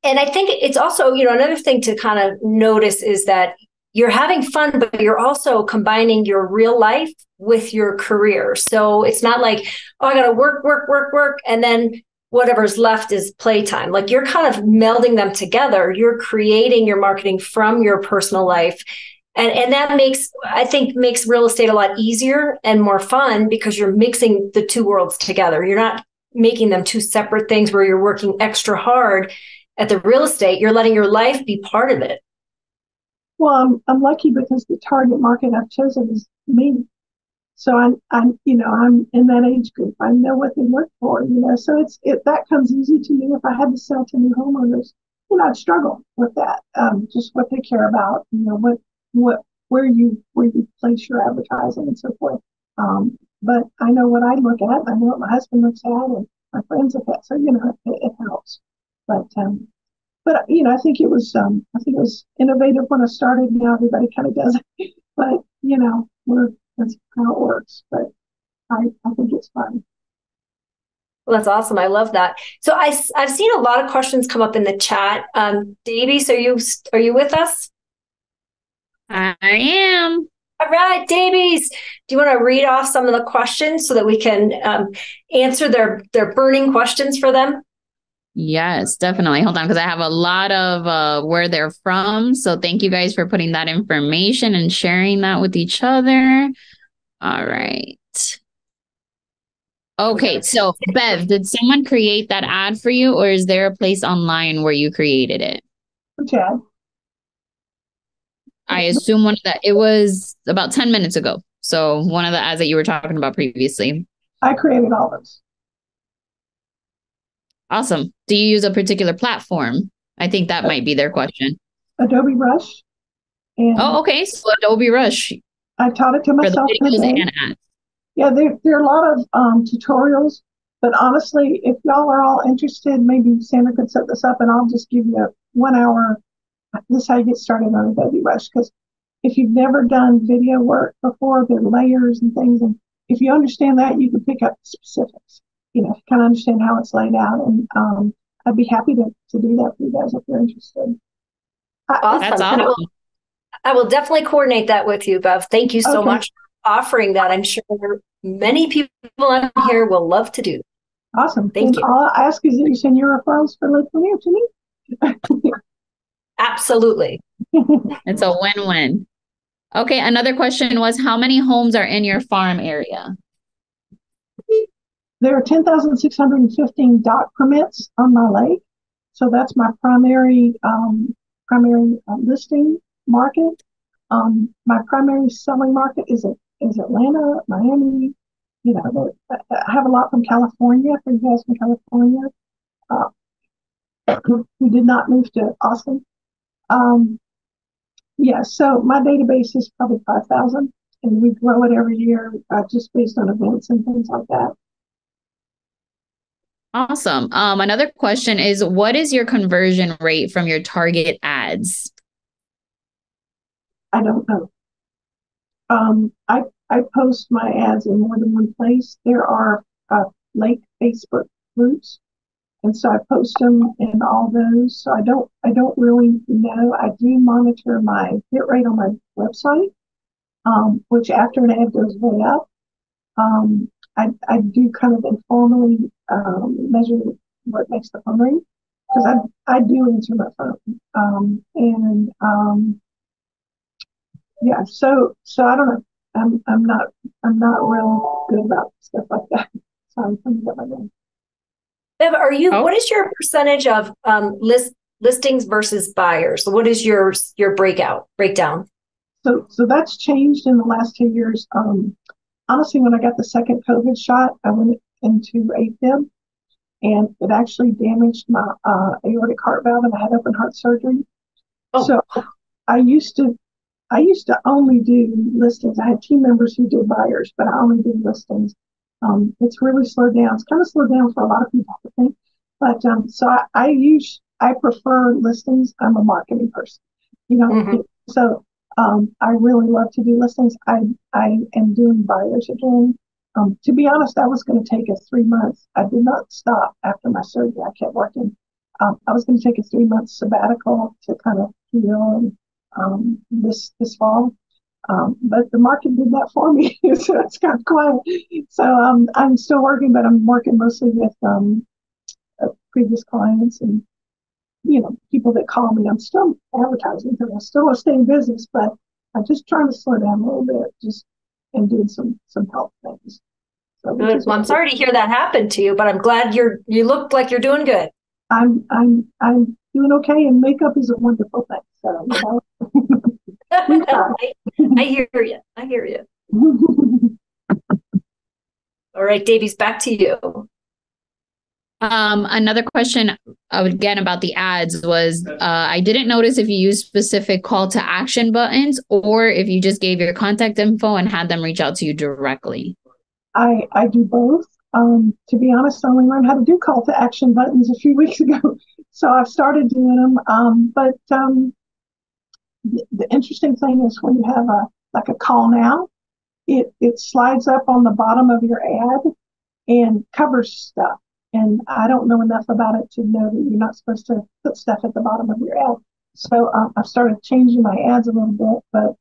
I think it's also, another thing to kind of notice is that you're having fun, but you're also combining your real life with your career. So it's not like, oh, I got to work, and then whatever's left is playtime. Like you're kind of melding them together. You're creating your marketing from your personal life. And that makes real estate a lot easier and more fun because you're mixing the two worlds together. You're not making them two separate things where you're working extra hard at the real estate. You're letting your life be part of it.
Well, I'm lucky because the target market I've chosen is me. So I'm in that age group. I know what they look for, so that comes easy to me. If I had to sell to new homeowners, I'd struggle with that. Just what they care about, where you place your advertising and so forth. But I know what I look at, and I know what my husband looks at, and my friends look at. So it helps. But I think it was innovative when I started. Now everybody kind of does it, but that's how it works. But I think it's fun.
Well, that's awesome. I love that. So I've seen a lot of questions come up in the chat. Davies, are you with us?
I am.
All right, Davies, do you want to read off some of the questions so that we can answer their burning questions for them?
Yes, definitely. Hold on, because I have a lot of where they're from. So thank you guys for putting that information and sharing that with each other. All right. Okay, so Bev, did someone create that ad for you, or is there a place online where you created it?
Which ad?
I assume it was about 10 minutes ago. So one of the ads that you were talking about previously.
I created all those.
Awesome. Do you use a particular platform? I think that might be their question.
Adobe Rush.
Okay. So Adobe Rush.
I taught it to myself.
For the videos and ads.
Yeah, there are a lot of tutorials, but honestly, if y'all are all interested, maybe Sandra could set this up and I'll just give you a 1 hour. This is how you get started on Adobe Rush. Because if you've never done video work before, there are layers and things. And if you understand that, you can pick up specifics. Kind of understand how it's laid out. And I'd be happy to do that for you guys if you're interested.
Awesome. That's awesome. I will definitely coordinate that with you, Bev. Thank you so much for offering that. I'm sure many people on here will love to do that.
Awesome.
Thank you.
All I ask is that you send your referrals for Lake Lanier to me.
Absolutely.
It's a win-win. Okay, another question was, how many homes are in your farm area?
There are 10,615 dock permits on my lake. So that's my primary listing market. My primary selling market is Atlanta, Miami. I have a lot from California, for you guys from California. We did not move to Austin. So my database is probably 5,000, and we grow it every year just based on events and things like that.
Awesome. Another question is, what is your conversion rate from your target ads?
I don't know. I post my ads in more than one place. There are lake Facebook groups, and so I post them in all those. So I don't really know. I do monitor my hit rate on my website, which after an ad goes way up. I do kind of informally measure what makes the phone ring, because I do answer my phone. So I don't know. I'm not real good about stuff like that. Sorry, something got my name.
Bev, what is your percentage of listings versus buyers? What is your breakdown?
So that's changed in the last 2 years. Honestly, when I got the second COVID shot, I went into AFib, and it actually damaged my aortic heart valve, and I had open heart surgery.
Oh,
So I used to only do listings. I had team members who did buyers, but I only did listings. It's really slowed down. It's kind of slowed down for a lot of people, I think. But so I prefer listings. I'm a marketing person, so I really love to do listings. I am doing buyers again. To be honest, I was going to take a 3 months. I did not stop after my surgery. I kept working. I was going to take a 3 month sabbatical to kind of heal and this fall. But the market did that for me, so it's got quiet. So I'm still working, but I'm working mostly with previous clients and people that call me. I'm still advertising because I still want to stay in business, but I'm just trying to slow down a little bit, just and doing some health things. So
good. Well, I'm sorry to hear that happened to you, but I'm glad you look like you're doing good.
I'm doing okay, and makeup is a wonderful thing. So
I hear you. I hear you. All right, Davies, back to you.
Another question again about the ads was I didn't notice if you used specific call to action buttons or if you just gave your contact info and had them reach out to you directly.
I do both. To be honest, I only learned how to do call to action buttons a few weeks ago, so I've started doing them. But the interesting thing is when you have a call now, it slides up on the bottom of your ad and covers stuff. And I don't know enough about it to know that you're not supposed to put stuff at the bottom of your ad. So I've started changing my ads a little bit, but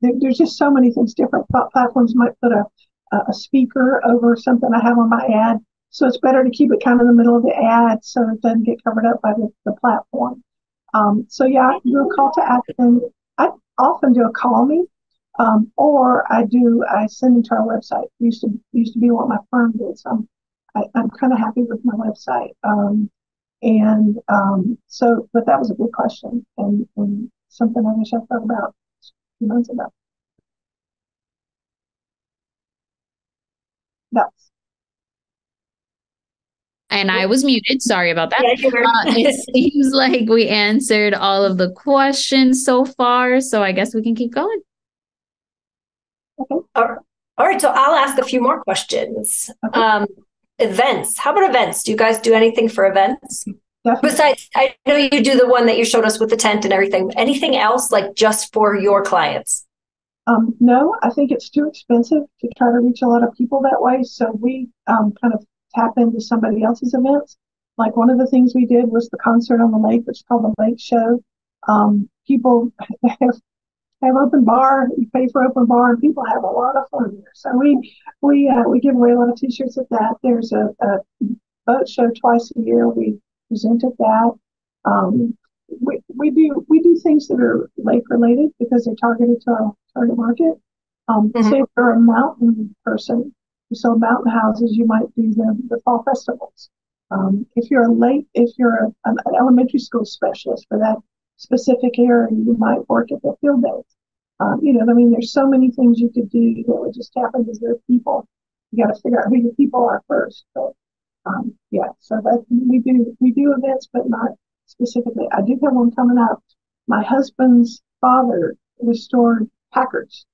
there's just so many things. Different platforms might put a speaker over something I have on my ad. So it's better to keep it kind of in the middle of the ad so it doesn't get covered up by the platform. So yeah, I do a call to action. I often do a call me, or I send them to our website. It used to be what my firm did. So I'm kind of happy with my website. But that was a good question and something I wish I thought about a few months ago. That's.
And I was muted. Sorry about that.
Yeah,
it seems like we answered all of the questions so far. So I guess we can keep going.
Okay.
All right. So I'll ask a few more questions.
Okay.
Events. How about events? Do you guys do anything for events?
Definitely.
Besides, I know you do the one that you showed us with the tent and everything. Anything else, like just for your clients?
No, I think it's too expensive to try to reach a lot of people that way. So we kind of tap into somebody else's events. Like one of the things we did was the concert on the lake, which is called the Lake Show. People have open bar. You pay for open bar, and people have a lot of fun there. So we give away a lot of T-shirts at that. There's a boat show twice a year. We present at that. We do things that are lake related because they're targeted to our target market. Say if you're a mountain person, you sell mountain houses, you might do the fall festivals. If you're an elementary school specialist for that specific area, you might work at the field days. There's so many things you could do that would just tap into their people. You got to figure out who your people are first. But so that we do events, but not specifically. I do have one coming up. My husband's father restored Packards,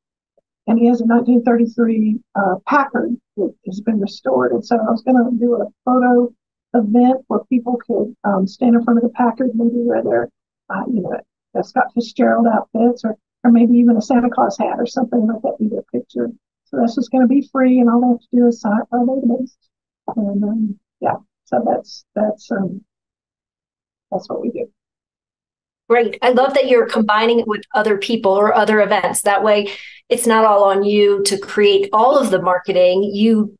and he has a 1933 Packard that has been restored. And so I was going to do a photo event where people could stand in front of the Packard, maybe wear their, Scott Fitzgerald outfits, or maybe even a Santa Claus hat or something like that, be their picture. So that's just going to be free, and all they have to do is sign up for our database. And so that's what we do.
Great. I love that you're combining it with other people or other events. That way it's not all on you to create all of the marketing. You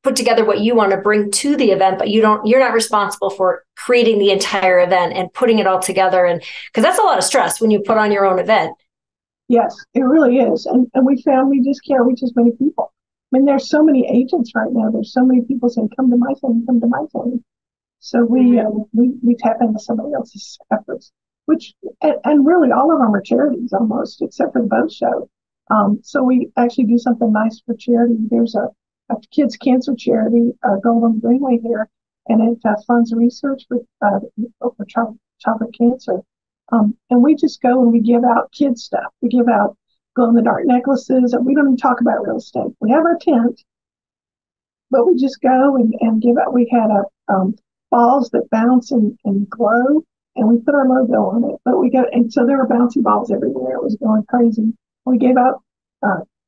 put together what you want to bring to the event, but you're not responsible for creating the entire event and putting it all together. And because that's a lot of stress when you put on your own event.
Yes, it really is. And we found we just can't reach as many people. I mean, there's so many agents right now. There's so many people saying, come to my thing, come to my thing. So we tap into somebody else's efforts. which, and really all of them are charities almost, except for the boat show. So we actually do something nice for charity. There's a kids cancer charity, Golden Greenway here, and it funds research for childhood cancer. And we just go and we give out kids stuff. We give out glow in the dark necklaces, and we don't even talk about real estate. We have our tent, but we just go and give out. We had balls that bounce and glow, and we put our logo on it. But and so there were bouncy balls everywhere. It was going crazy. We gave out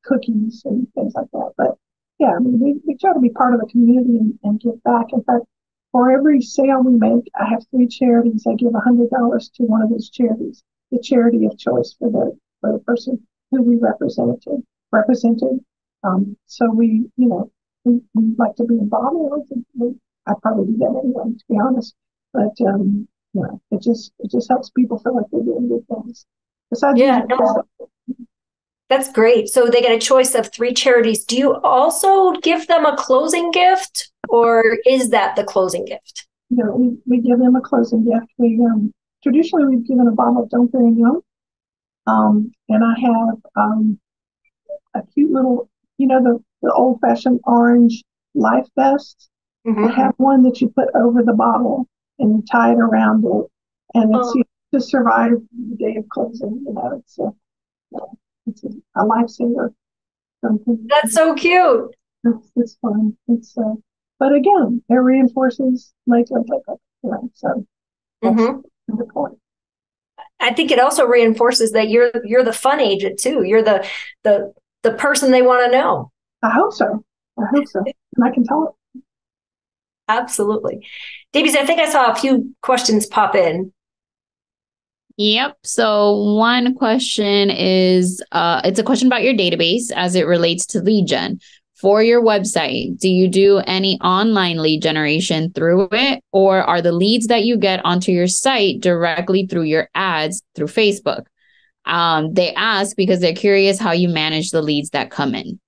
cookies and things like that. But yeah, I mean, we try to be part of the community and give back. In fact, for every sale we make, I have 3 charities. I give $100 to one of those charities, the charity of choice for the person who we represented. So we like to be involved. I probably do that anyway, to be honest. But it just helps people feel like they're doing good things. Besides,
that's great. So they get a choice of 3 charities. Do you also give them a closing gift, or is that the closing gift?
We give them a closing gift. We traditionally we've given a bottle of Don't Very Young, and I have a cute little, the old-fashioned orange life vest.
Mm-hmm.
I have one that you put over the bottle and you tie it around it, and it's to survive the day of closing. It's a lifesaver.
That's so cute.
It's fun. But again, it reinforces like. So that's the point.
I think it also reinforces that you're the fun agent too. You're the person they want to know.
I hope so. And I can tell it.
Absolutely. Davies, I think I saw a few questions pop in.
Yep. So one question is, it's a question about your database as it relates to lead gen. For your website, do you do any online lead generation through it, or are the leads that you get onto your site directly through your ads through Facebook? They ask because they're curious how you manage the leads that come in.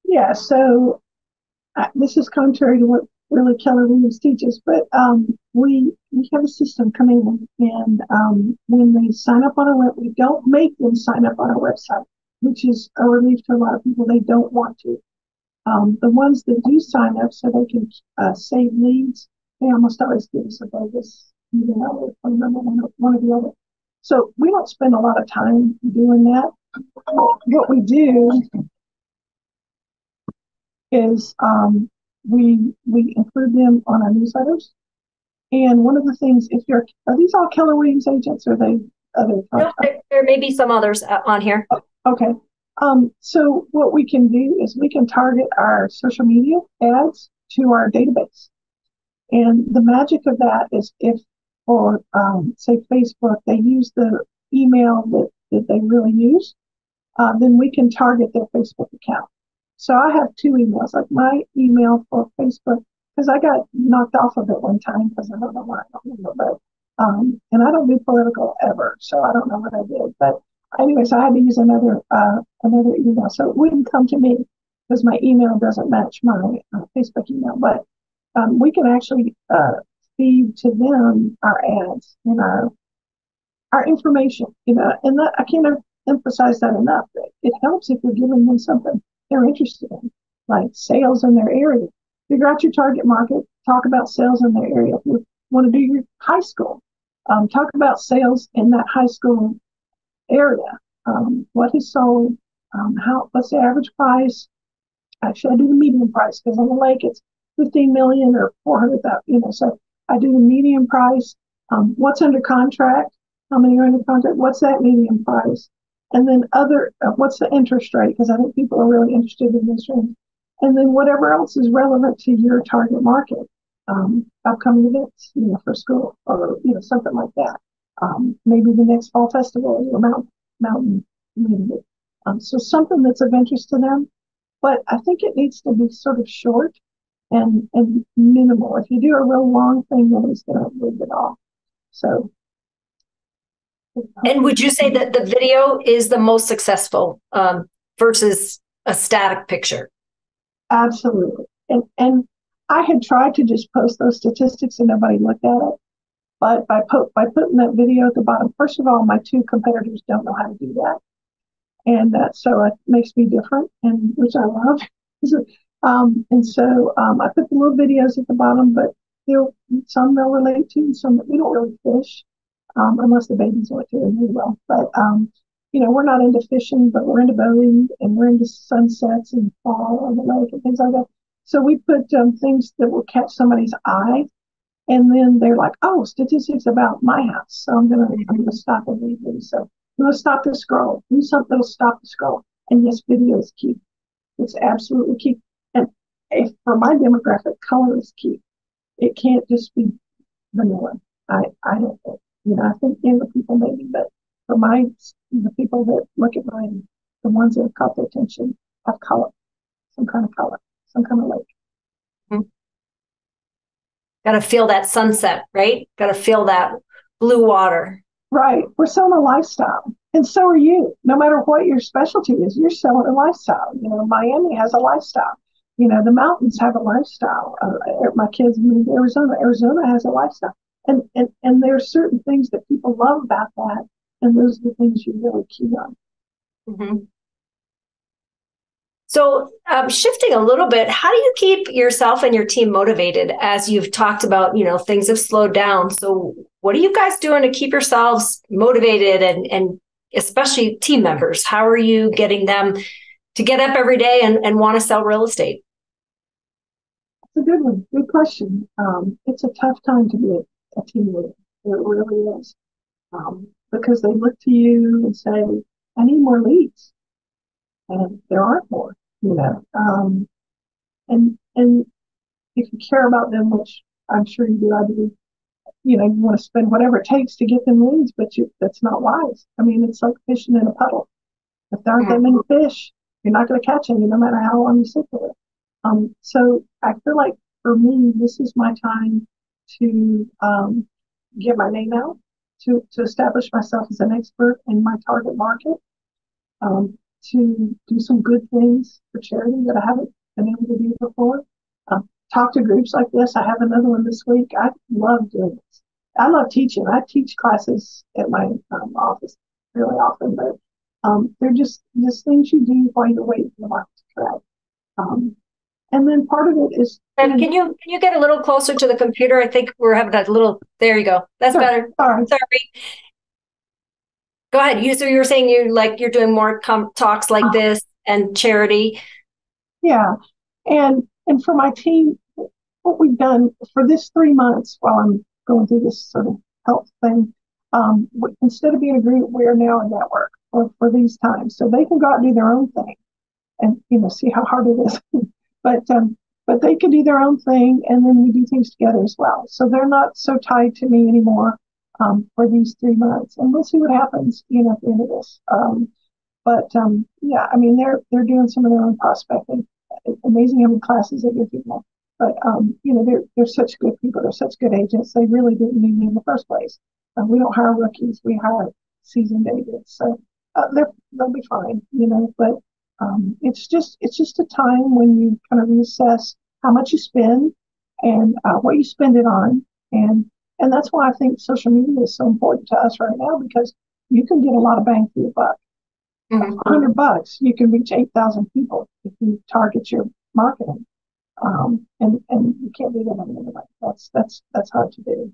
Yeah, so this is contrary to what really Keller Williams teaches, but we have a system coming in, and when they sign up on our web, we don't make them sign up on our website, which is a relief to a lot of people. They don't want to. The ones that do sign up so they can save leads, they almost always give us a bogus email or phone number, one or the other. So we don't spend a lot of time doing that. What we do is we include them on our newsletters. And one of the things, are these all Keller Williams agents, or are they other?
No, there may be some others on here.
Okay. So what we can do is we can target our social media ads to our database. And the magic of that is say Facebook, they use the email that they really use, then we can target their Facebook account. So I have 2 emails, like my email for Facebook, because I got knocked off of it one time because I don't know why, I don't remember, but and I don't do political ever, so I don't know what I did. But anyway, so I had to use another email, so it wouldn't come to me because my email doesn't match my Facebook email. But we can actually feed to them our ads and our information, and that I can't emphasize that enough. It helps if you're giving them something they're interested in, like sales in their area. Figure out your target market, talk about sales in their area. If you want to do your high school, talk about sales in that high school area. What is sold, what's the average price? Actually, I do the median price because on the lake it's 15 million or 400,000, so I do the median price. What's under contract? How many are under contract? What's that median price? And then what's the interest rate? Because I think people are really interested in this range. And then whatever else is relevant to your target market, upcoming events, for school or, something like that. Maybe the next fall festival or mountain community. So something that's of interest to them. But I think it needs to be sort of short and minimal. If you do a real long thing, nobody's going to read it all. So.
And would you say that the video is the most successful versus a static picture?
Absolutely. And I had tried to just post those statistics and nobody looked at it. But by putting that video at the bottom, first of all, my two competitors don't know how to do that, and so it makes me different, and which I love. And so I put the little videos at the bottom, but some they'll relate to, some we don't really fish, unless the babies want to, and we will. But we're not into fishing, but we're into boating, and we're into sunsets and fall on the lake and things like that. So we put things that will catch somebody's eye. And then they're like, oh, statistics about my house. So I'm gonna stop and read these. So I'm gonna stop the scroll. Do something that'll stop the scroll. And yes, video is key. It's absolutely key. And if for my demographic, color is key. It can't just be vanilla. I don't think. I think younger people maybe, but for the people that look at mine, the ones that have caught their attention have color, some kind of color, some kind of lake.
Mm-hmm. Got to feel that sunset, right? Got to feel that blue water.
Right. We're selling a lifestyle. And so are you. No matter what your specialty is, you're selling a lifestyle. Miami has a lifestyle. The mountains have a lifestyle. My kids moved to Arizona. Arizona has a lifestyle. And there are certain things that people love about that. And those are the things you really key on.
Mm-hmm. So shifting a little bit, how do you keep yourself and your team motivated as you've talked about, things have slowed down. So what are you guys doing to keep yourselves motivated and especially team members? How are you getting them to get up every day and want to sell real estate?
That's a good one. Good question. It's a tough time to be a team leader. It really is. Because they look to you and say, I need more leads. And there aren't more. And if you care about them, which I'm sure you do, I do, you want to spend whatever it takes to get them leads, but that's not wise. I mean, it's like fishing in a puddle. If there aren't that many fish, you're not going to catch any, no matter how long you sit there. So I feel like for me, this is my time to get my name out, to establish myself as an expert in my target market. To do some good things for charity that I haven't been able to do before. Talk to groups like this. I have another one this week. I love doing this. I love teaching. I teach classes at my office really often, but they're just things you do while you're waiting for the market to correct. And then part of it is.
And can you get a little closer to the computer? I think we're having a little. There you go. That's better. Sorry. Go ahead. So you were saying you're doing more talks like this and charity.
Yeah, and for my team, what we've done for this 3 months while I'm going through this sort of health thing, instead of being a group, we're now a network for these times, so they can go out and do their own thing, and see how hard it is. but they can do their own thing, and then we do things together as well. So they're not so tied to me anymore. For these 3 months, and we'll see what happens, at the end of this. Yeah, I mean, they're doing some of their own prospecting. It's amazing how many classes they give people. But they're such good people. They're such good agents. They really didn't need me in the first place. We don't hire rookies. We hire seasoned agents. So they'll be fine. But it's just a time when you kind of reassess how much you spend and what you spend it on, and that's why I think social media is so important to us right now, because you can get a lot of bang for your buck. Mm-hmm. $100, you can reach 8,000 people if you target your marketing, and you can't do that anyway. That's hard to do.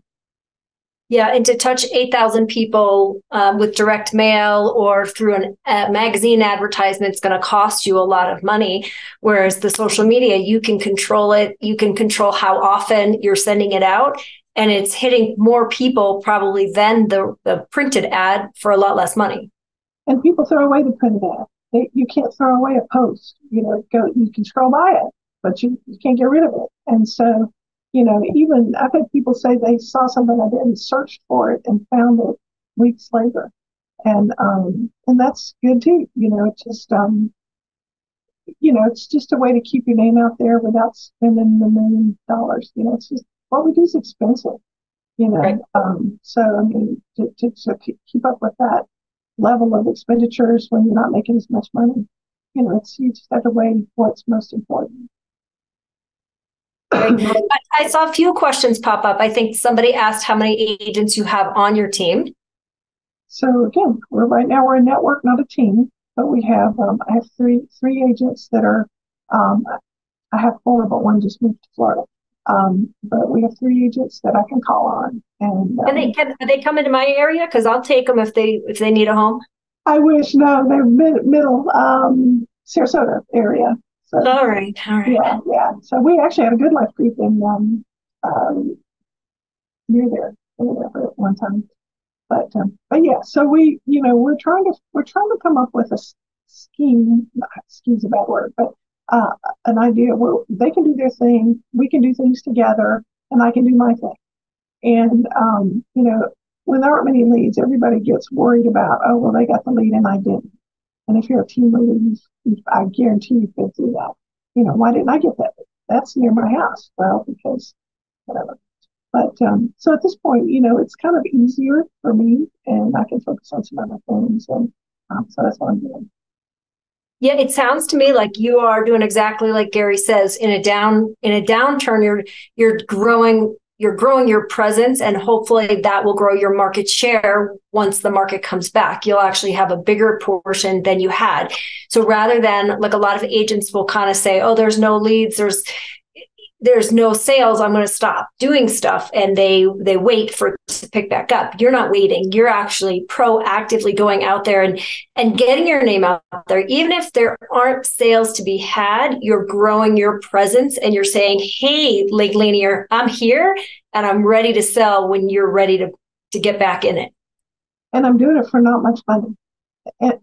Yeah, and to touch 8,000 people with direct mail or through a magazine advertisement is going to cost you a lot of money. Whereas the social media, you can control it. You can control how often you're sending it out. And it's hitting more people probably than the printed ad for a lot less money.
And people throw away the printed ad. You can't throw away a post. You can scroll by it, but you can't get rid of it. And so, even I've had people say they saw something I did and searched for it and found it weeks later. And that's good too. It's just it's just a way to keep your name out there without spending $1 million. It's just what we do is expensive. Right. So I mean, to keep up with that level of expenditures when you're not making as much money, you just have to weigh what's most important.
Right. I saw a few questions pop up. I think somebody asked how many agents you have on your team.
So again, right now we're a network, not a team, but we have I have three agents that are I have four, but one just moved to Florida. But we have three agents that I can call on, and
they come into my area because I'll take them if they need a home.
I wish no, they're middle Sarasota area. So,
all right.
Yeah. So we actually had a good life group in near there at one time. But yeah, so we're trying to come up with a scheme. Scheme's a bad word, but an idea where they can do their thing, we can do things together, and I can do my thing. And when there aren't many leads, everybody gets worried about, oh well, they got the lead and I didn't. And if you're a team leader, I guarantee you've been through that. Why didn't I get that? That's near my house. Well, because whatever. But so at this point, it's kind of easier for me, and I can focus on some other things, and so that's what I'm doing.
Yeah, it sounds to me like you are doing exactly like Gary says. In a downturn, you're growing your presence, and hopefully that will grow your market share. Once the market comes back, you'll actually have a bigger portion than you had. So rather than, like, a lot of agents will kind of say, oh, there's no leads, there's no sales, I'm going to stop doing stuff, and they wait for it to pick back up. You're not waiting. You're actually proactively going out there and getting your name out there. Even if there aren't sales to be had, you're growing your presence, and you're saying, hey, Lake Lanier, I'm here and I'm ready to sell when you're ready to get back in it.
And I'm doing it for not much money. And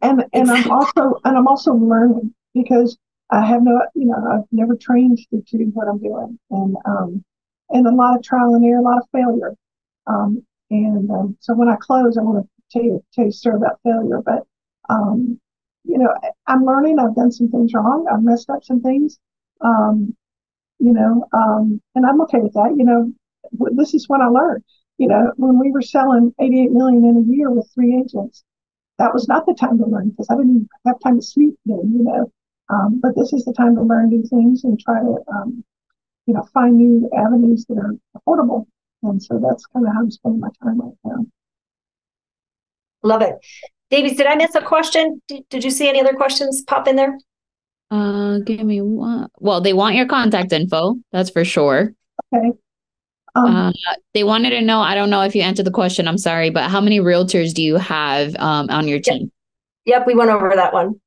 I'm also learning, because I have I've never trained to do what I'm doing, and a lot of trial and error, a lot of failure. So when I close, I want to tell you a story about failure. But I'm learning. I've done some things wrong. I've messed up some things. And I'm okay with that. This is what I learned. When we were selling 88 million in a year with three agents, that was not the time to learn, because I didn't even have time to sleep then. But this is the time to learn new things and try to, find new avenues that are affordable. And so that's kind of how I'm spending my time right now.
Love it. Davies, did I miss a question? Did you see any other questions pop in there?
Give me one. Well, they want your contact info. That's for sure.
Okay.
They wanted to know, I don't know if you answered the question, I'm sorry, but how many realtors do you have on your team?
Yep, we went over that one.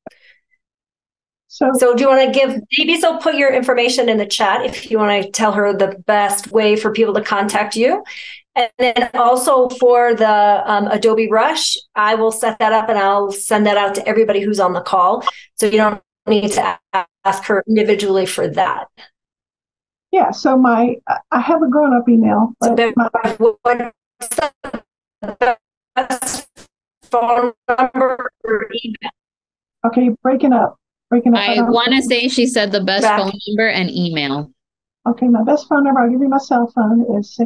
So do you want to give, maybe so put your information in the chat if you want to tell her the best way for people to contact you. And then also for the Adobe Rush, I will set that up and I'll send that out to everybody who's on the call. So you don't need to ask her individually for that.
Yeah, so I have a grown-up email.
What's the best phone number or email?
Okay, breaking up.
I want to say she said the best phone number and email.
Okay, my best phone number, I'll give you my cell phone, is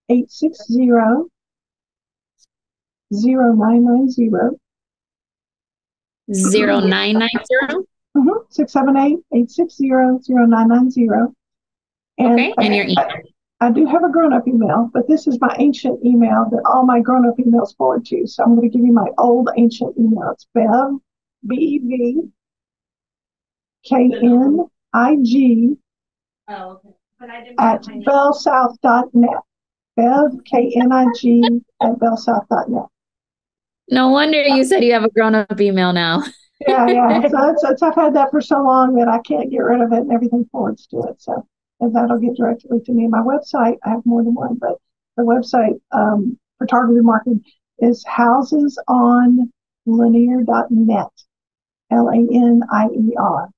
678-860-0990.
0990?
678-860-0990.
Okay, and your email.
I do have a grown-up email, but this is my ancient email that all my grown-up emails forward to. So I'm going to give you my old ancient email. It's Bev, BEV, KNIG at bellsouth.net. Bev, KNIG at bellsouth.net.
No wonder you said you have a grown-up email now.
Yeah. So I've had that for so long that I can't get rid of it, and everything forwards to it. So, and that'll get directly to me. My website, I have more than one, but the website for targeted marketing is housesonlanier.net, LANIER.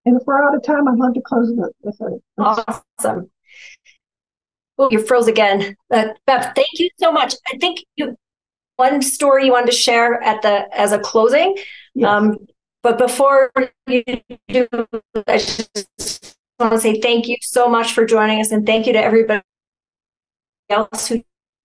And if we're out of time, I'd love to close with it.
Awesome. Oh, you froze again. Bev, thank you so much. I think one story you wanted to share as a closing. Yes. But before you do, I just want to say thank you so much for joining us, and thank you to everybody else who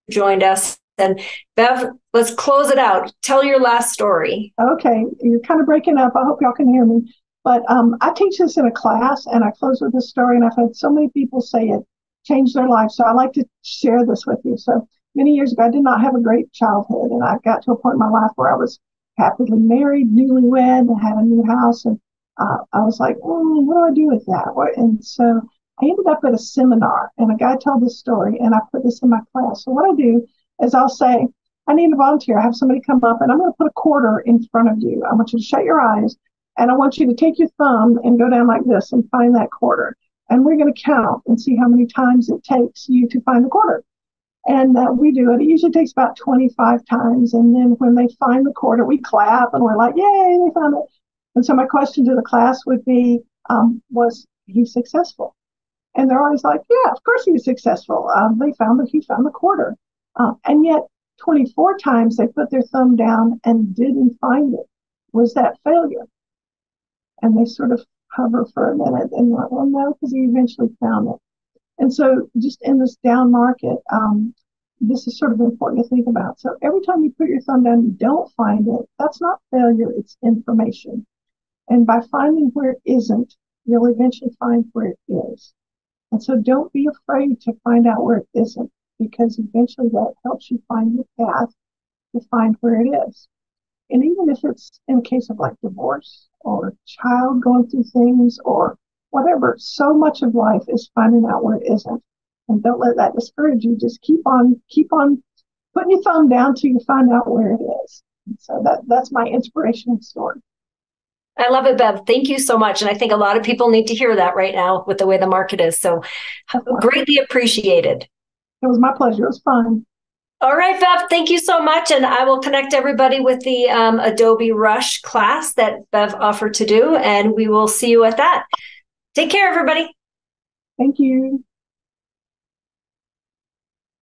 joined us. And Bev, let's close it out. Tell your last story.
Okay, you're kind of breaking up. I hope y'all can hear me. But I teach this in a class, and I close with this story, and I've had so many people say it changed their life. So I like to share this with you. So many years ago, I did not have a great childhood, and I got to a point in my life where I was happily married, newlywed, and had a new house, and I was like, what do I do with that? And so I ended up at a seminar, and a guy told this story, and I put this in my class. So what I do is I'll say, I need a volunteer. I have somebody come up, and I'm going to put a quarter in front of you. I want you to shut your eyes, and I want you to take your thumb and go down like this and find that quarter. And we're going to count and see how many times it takes you to find the quarter. And we do it. It usually takes about 25 times. And then when they find the quarter, we clap, and we're like, yay, they found it. And so my question to the class would be, was he successful? And they're always like, yeah, of course he was successful. They found that he found the quarter. And yet 24 times they put their thumb down and didn't find it. Was that failure? And they sort of hover for a minute and like, well, no, because he eventually found it. And so just in this down market, this is sort of important to think about. So every time you put your thumb down, you don't find it. That's not failure, it's information. And by finding where it isn't, you'll eventually find where it is. And so don't be afraid to find out where it isn't, because eventually that helps you find your path to find where it is. And even if it's in a case of like divorce or a child going through things or whatever, so much of life is finding out where it isn't. And don't let that discourage you. Just keep on putting your thumb down till you find out where it is. And so that's my inspirational story.
I love it, Bev. Thank you so much. And I think a lot of people need to hear that right now with the way the market is. So greatly appreciated.
It was my pleasure. It was fun.
All right, Bev, thank you so much. And I will connect everybody with the Adobe Rush class that Bev offered to do. And we will see you at that. Take care, everybody.
Thank you.